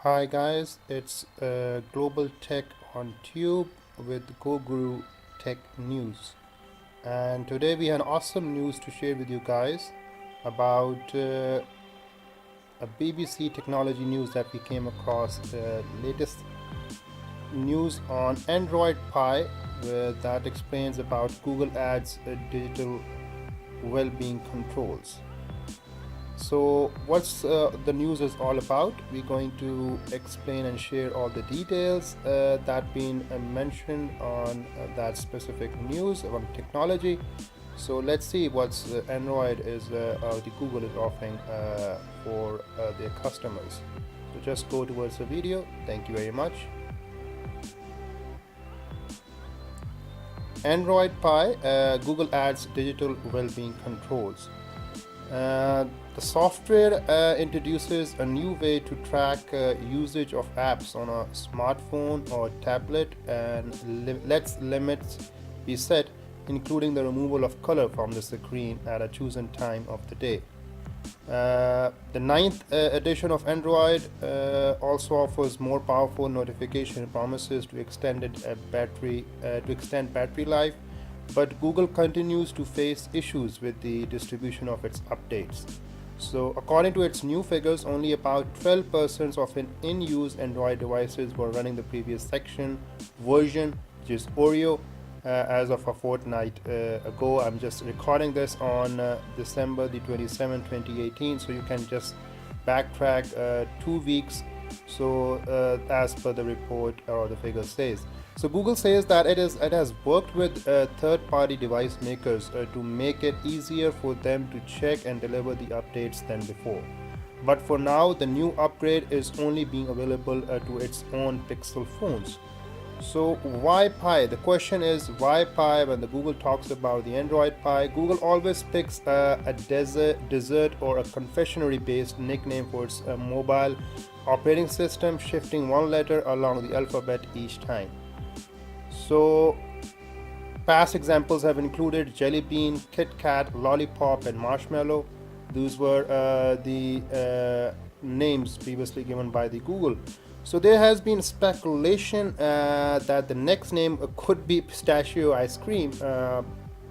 Hi guys, it's Global Tech on Tube with Guru Tech News. And today we have awesome news to share with you guys about a BBC technology news that we came across. Latest news on Android Pie, that explains about Google Ads digital well-being controls. So what's the news is all about? We're going to explain and share all the details that been mentioned on that specific news on technology. So let's see what's Android is the Google is offering for their customers. So just go towards the video. Thank you very much. Android Pie, Google Ads digital well-being controls. The software introduces a new way to track usage of apps on a smartphone or tablet and lets limits be set, including the removal of color from the screen at a chosen time of the day. The ninth edition of Android also offers more powerful notification promises to extend battery life, but Google continues to face issues with the distribution of its updates. So, according to its new figures, only about 12% of in-use Android devices were running the previous version, which is Oreo, as of a fortnight ago. I'm just recording this on December the 27th, 2018, so you can just backtrack 2 weeks. So, as per the report or the figure says. So Google says that it has worked with third-party device makers to make it easier for them to check and deliver the updates than before. But for now, the new upgrade is only being available to its own Pixel phones. So why Pie? The question is why Pie? When the Google talks about the Android Pie, Google always picks a dessert or a confectionery-based nickname for its mobile operating system, shifting one letter along the alphabet each time. So, past examples have included Jelly Bean, Kit Kat, Lollipop, and Marshmallow. These were the names previously given by the Google. So there has been speculation that the next name could be pistachio ice cream,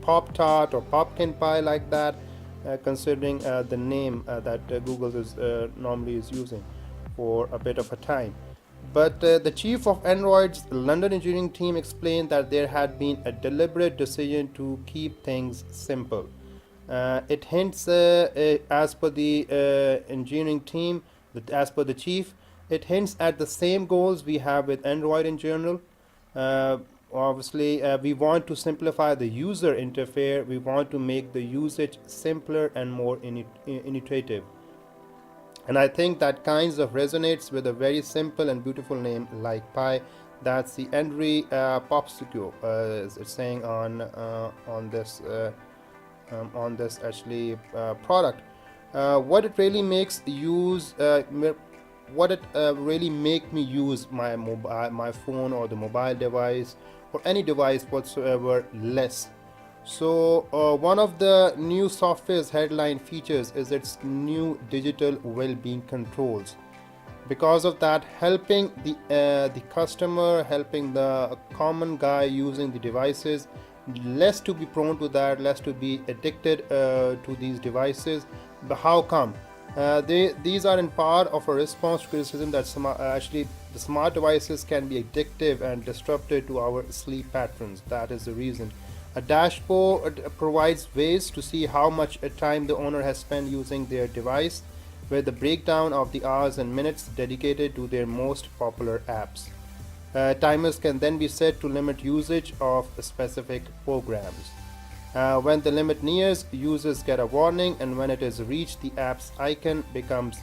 Pop Tart, or pumpkin pie, like that, considering the name that Google is normally is using for a bit of a time. But the chief of Android's London engineering team explained that there had been a deliberate decision to keep things simple. It hints, as per the engineering team, as per the chief, it hints at the same goals we have with Android in general. Obviously, we want to simplify the user interface. We want to make the usage simpler and more intuitive. And I think that kinds of resonates with a very simple and beautiful name like Pie. That's the Henry Popsicle is saying on this actually product. What it really makes use what it really make me use my phone or the mobile device or any device whatsoever less. So one of the new software's headline features is its new digital well-being controls. Because of that, helping the customer, helping the common guy using the devices, less to be prone to that, less to be addicted to these devices. But how come? These are in part of a response to criticism that actually the smart devices can be addictive and disruptive to our sleep patterns. That is the reason. A dashboard provides ways to see how much time the owner has spent using their device, with the breakdown of the hours and minutes dedicated to their most popular apps. Timers can then be set to limit usage of specific programs. When the limit nears, users get a warning, and when it is reached, the app's icon becomes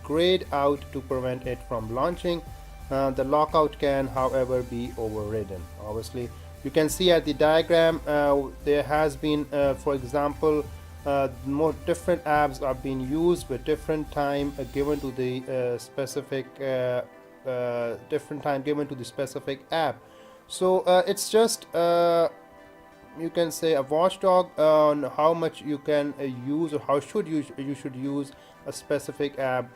grayed out to prevent it from launching. The lockout can, however, be overridden. Obviously, you can see at the diagram there has been, for example, more different apps are being used with different time given to the specific app. So it's just you can say a watchdog on how much you can use or how should you should use a specific app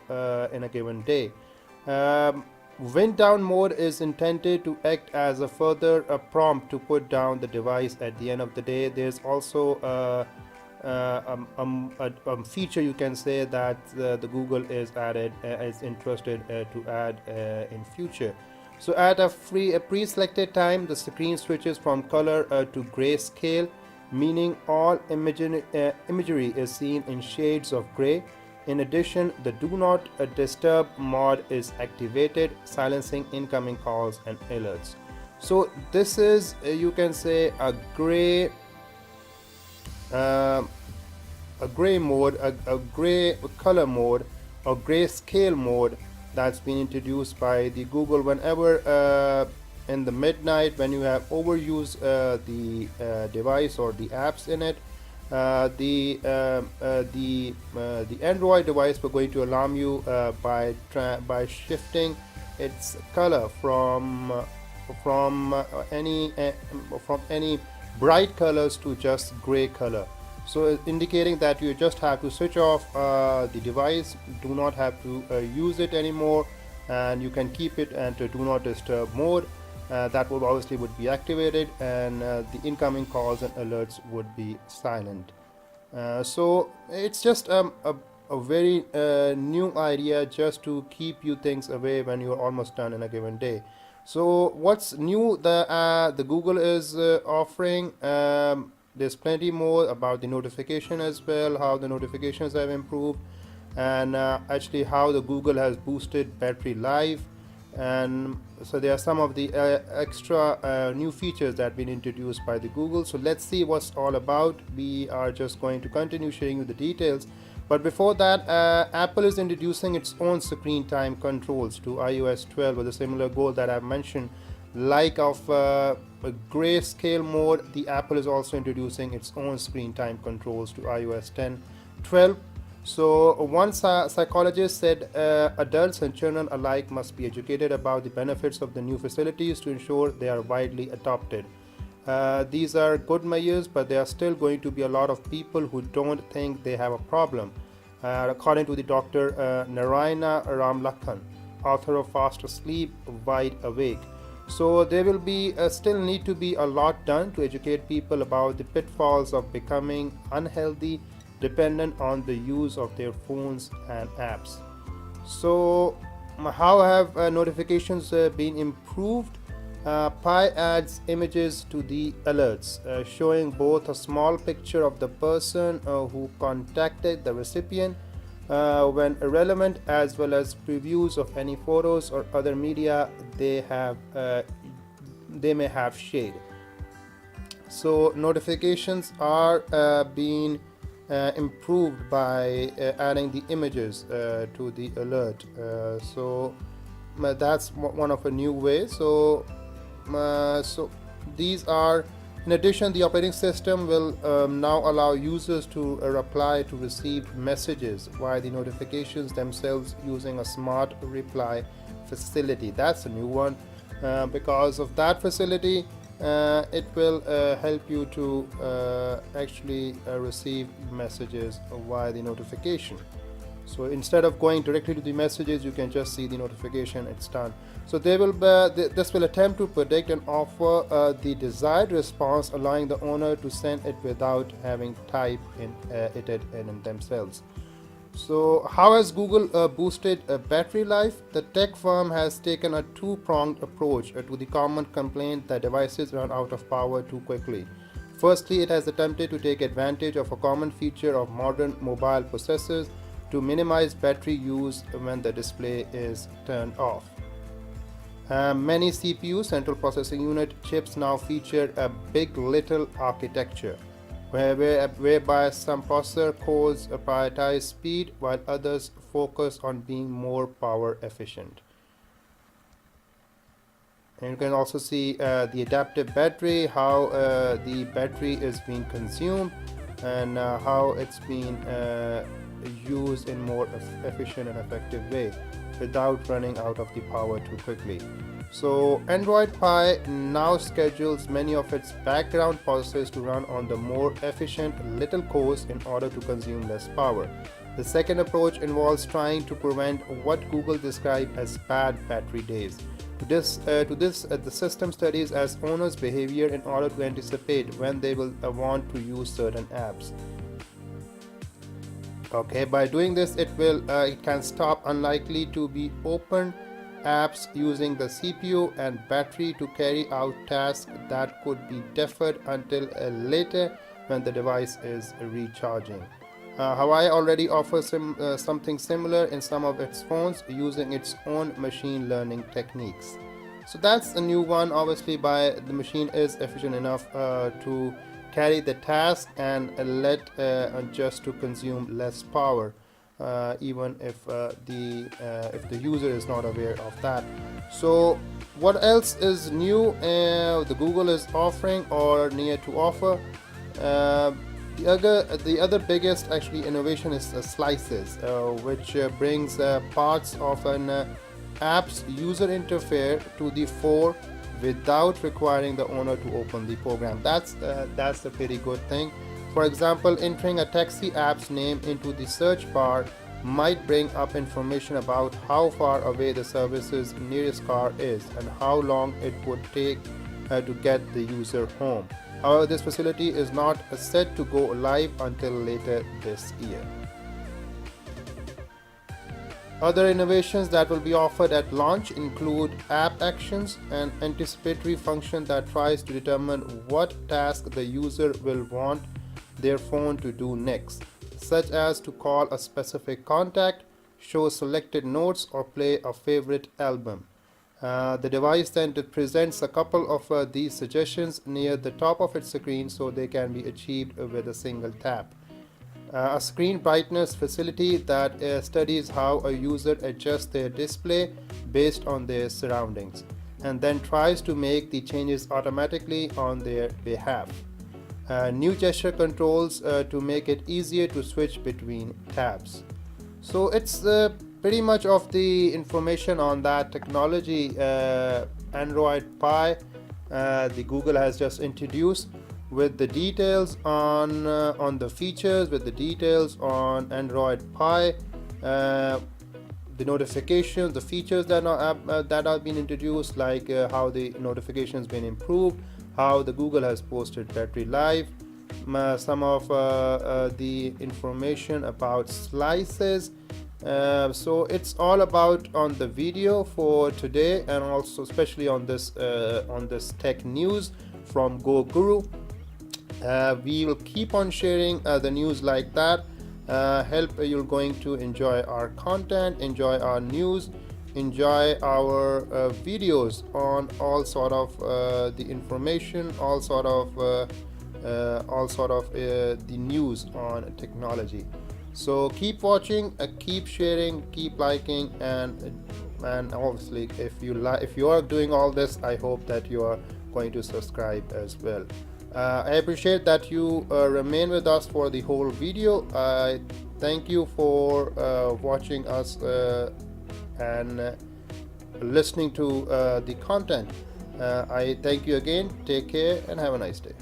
in a given day. Um, Wind down mode is intended to act as a further prompt to put down the device at the end of the day. There's also feature, you can say, that the Google is interested to add in future. So at a pre-selected time, the screen switches from color to grayscale, meaning all imagery is seen in shades of gray. In addition, the Do Not Disturb mode is activated, silencing incoming calls and alerts. So this is, you can say, uh, a gray mode, a gray color mode, or gray scale mode that's been introduced by the Google whenever in the midnight, when you have overused the device or the apps in it. The Android device were going to alarm you by shifting its color from any bright colors to just gray color. So indicating that you just have to switch off the device, do not have to use it anymore, and you can keep it into do not disturb mode. That would obviously be activated, and the incoming calls and alerts would be silent. So it's just a very new idea just to keep you things away when you're almost done in a given day. So what's new the Google is offering? There's plenty more about the notification as well, how the notifications have improved, and actually how the Google has boosted battery life. And so there are some of the extra new features that have been introduced by the Google. So let's see what's all about. We are just going to continue sharing you the details, but before that, Apple is introducing its own screen time controls to iOS 12 with a similar goal that I've mentioned, like of a grayscale mode. The Apple is also introducing its own screen time controls to iOS 10 12. So one psychologist said adults and children alike must be educated about the benefits of the new facilities to ensure they are widely adopted. These are good measures, but there are still going to be a lot of people who don't think they have a problem, according to the Dr. Narayana Ramlakhan, author of Fast Asleep, Wide Awake. So there will be still need to be a lot done to educate people about the pitfalls of becoming unhealthy, dependent on the use of their phones and apps. So how have notifications been improved? Pi adds images to the alerts, showing both a small picture of the person who contacted the recipient when irrelevant, as well as previews of any photos or other media they may have shared. So notifications are being improved by adding the images to the alert. So that's one of a new way. So these are, in addition, the operating system will now allow users to reply to received messages via the notifications themselves using a smart reply facility. That's a new one. Because of that facility, it will help you to actually receive messages via the notification. So instead of going directly to the messages, you can just see the notification, it's done. So this will attempt to predict and offer the desired response, allowing the owner to send it without having type it in themselves. So how has Google boosted battery life? The tech firm has taken a two-pronged approach to the common complaint that devices run out of power too quickly. Firstly, it has attempted to take advantage of a common feature of modern mobile processors to minimize battery use when the display is turned off. Many CPU, central processing unit, chips now feature a big little architecture, whereby some processor cores prioritize speed while others focus on being more power efficient. And you can also see the adaptive battery, how the battery is being consumed, and how it's being used in more efficient and effective way without running out of the power too quickly. So Android Pie now schedules many of its background processes to run on the more efficient little cores in order to consume less power. The second approach involves trying to prevent what Google described as bad battery days. The system studies as owners' behavior in order to anticipate when they will want to use certain apps. Okay, by doing this, it can stop unlikely to be opened apps using the CPU and battery to carry out tasks that could be deferred until later when the device is recharging. Hawaii already offers something similar in some of its phones using its own machine learning techniques. So that's a new one. Obviously, by the machine is efficient enough to carry the task and let just to consume less power, even if the user is not aware of that. So what else is new the Google is offering or near to offer? The other biggest actually innovation is slices, which brings parts of an app's user interface to the fore without requiring the owner to open the program. That's a pretty good thing. For example, entering a taxi app's name into the search bar might bring up information about how far away the service's nearest car is and how long it would take to get the user home. However, this facility is not set to go live until later this year. Other innovations that will be offered at launch include app actions, an anticipatory function that tries to determine what task the user will want their phone to do next, such as to call a specific contact, show selected notes, or play a favorite album. The device then presents a couple of these suggestions near the top of its screen so they can be achieved with a single tap. A screen brightness facility that studies how a user adjusts their display based on their surroundings and then tries to make the changes automatically on their behalf. New gesture controls to make it easier to switch between tabs. So it's pretty much of the information on that technology. Android Pie, the Google has just introduced, with the details on the features, with the details on Android Pie, the notifications, the features that are being introduced, like how the notifications been improved, how the Google has posted battery life, some of the information about slices. So it's all about on the video for today, and also especially on this tech news from Go Guru. We will keep on sharing the news like that. Help you're going to enjoy our content, enjoy our news, enjoy our videos on all sort of the information, all sort of the news on technology. So keep watching, keep sharing, keep liking, and obviously if you are doing all this, I hope that you are going to subscribe as well. I appreciate that you remain with us for the whole video. I thank you for watching us and listening to the content. I thank you again. Take care and have a nice day.